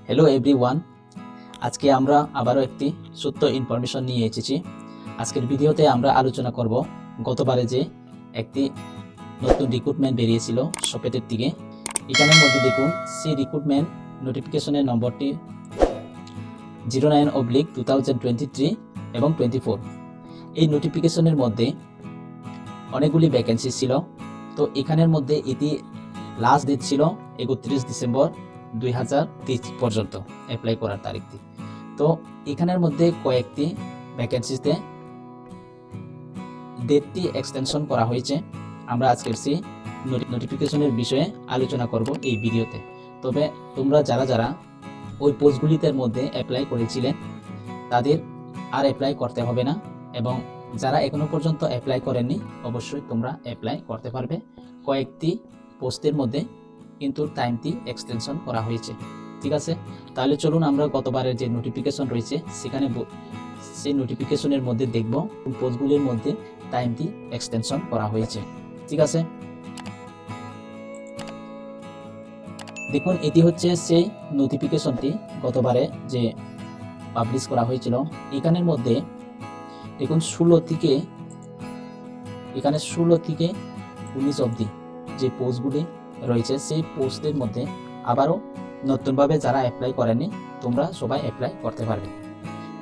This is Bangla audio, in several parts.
হ্যালো এভরিওয়ান, আজকে আমরা আবারও একটি সত্য ইনফরমেশন নিয়ে এসেছি। আজকের ভিডিওতে আমরা আলোচনা করব গতবারে যে একটি নতুন রিক্রুটমেন্ট বেরিয়েছিল শপেটের দিকে। এখানের মধ্যে দেখুন সেই রিক্রুটমেন্ট নোটিফিকেশনের নম্বরটি 09/2023 এবং 24। এই নোটিফিকেশনের মধ্যে অনেকগুলি ভ্যাকেন্সি ছিল। তো এখানের মধ্যে এটি লাস্ট ডেট ছিল 31 ডিসেম্বর 2023 পর্যন্ত অ্যাপ্লাই করার তারিখটি। তো এখানের মধ্যে কয়েকটি ভ্যাকেন্সিতে ডেটটি এক্সটেনশন করা হয়েছে। আমরা আজকের সেই নোটিফিকেশনের বিষয়ে আলোচনা করব এই ভিডিওতে। তবে তোমরা যারা ওই পোস্টগুলিতে মধ্যে অ্যাপ্লাই করেছিলেন তাদের আর অ্যাপ্লাই করতে হবে না, এবং যারা এখনো পর্যন্ত অ্যাপ্লাই করেননি অবশ্যই তোমরা অ্যাপ্লাই করতে পারবে। কয়েকটি পোস্টের মধ্যে কিন্তু টাইমটি এক্সটেনশন করা হয়েছে, ঠিক আছে? তাহলে চলুন আমরা গতবারের যে নোটিফিকেশন রয়েছে সেখানে সেই নোটিফিকেশনের মধ্যে দেখব পোস্টগুলির মধ্যে টাইমটি এক্সটেনশন করা হয়েছে, ঠিক আছে? দেখুন, এটি হচ্ছে সেই নোটিফিকেশনটি গতবারে যে পাবলিশ করা হয়েছিল। এখানের মধ্যে দেখুন 16 থেকে 19 অবধি যে পোস্টগুলি রয়েছে সেই পোস্টের মধ্যে আবারও নতুনভাবে যারা অ্যাপ্লাই করেনি তোমরা সবাই অ্যাপ্লাই করতে পারবে।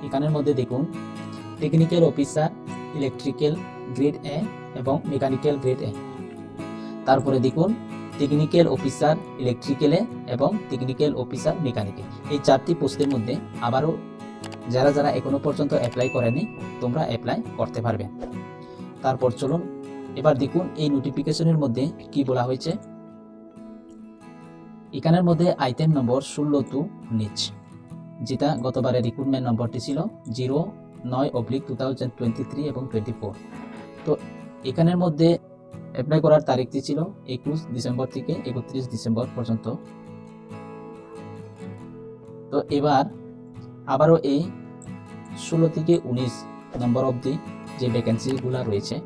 এখানের মধ্যে দেখুন technical officer electrical grade A এবং মেকানিক্যাল গ্রেড এ। তারপরে দেখুন টেকনিক্যাল অফিসার ইলেকট্রিক্যালে এবং টেকনিক্যাল অফিসার মেকানিকে। এই 4টি পোস্টের মধ্যে আবারও যারা এখনো পর্যন্ত অ্যাপ্লাই করেনি তোমরা অ্যাপ্লাই করতে পারবে। তারপর চলুন এবার দেখুন এই নোটিফিকেশনের মধ্যে কি বলা হয়েছে। এখানের মধ্যে আইটেম নম্বর 16-19, যেটা গতবারের রিক্রুটমেন্ট নম্বরটি ছিল 09/2023 এবং 24। তো এখানের মধ্যে অ্যাপ্লাই করার তারিখটি ছিল 21 ডিসেম্বর থেকে 31 ডিসেম্বর পর্যন্ত। তো এবার আবারও এই 16 থেকে 19 নম্বর অবধি যে ভ্যাকেন্সিগুলো রয়েছে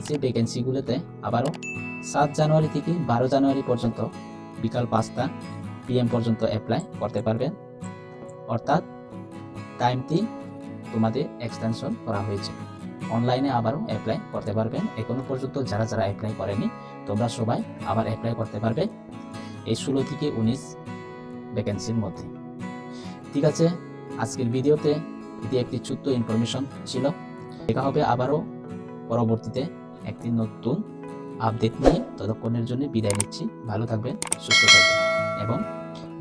সেই ভ্যাকেন্সিগুলোতে আবারও 7 জানুয়ারি থেকে 12 জানুয়ারি পর্যন্ত বিকাল 5টা PM পর্যন্ত অ্যাপ্লাই করতে পারবেন, অর্থাৎ টাইমটি তোমাদের এক্সটেনশন করা হয়েছে। অনলাইনে আবারও অ্যাপ্লাই করতে পারবেন। এখনো পর্যন্ত যারা অ্যাপ্লাই করেনি তোমরা সবাই আবার অ্যাপ্লাই করতে পারবে এই 16 থেকে 19 ভ্যাকেন্সির মধ্যে, ঠিক আছে? আজকের ভিডিওতে এটি একটি ছোট্ট ইনফরমেশন ছিল। দেখা হবে আবারও পরবর্তীতে একটি নতুন আপডেট নিয়ে। ততক্ষণের জন্য বিদায় নিচ্ছি। ভালো থাকবেন, সুস্থ থাকবেন, এবং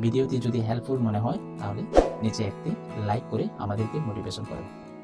ভিডিওটি যদি হেল্পফুল মনে হয় তাহলে নিচে একটি লাইক করে আমাদেরকে মোটিভেশন করবেন।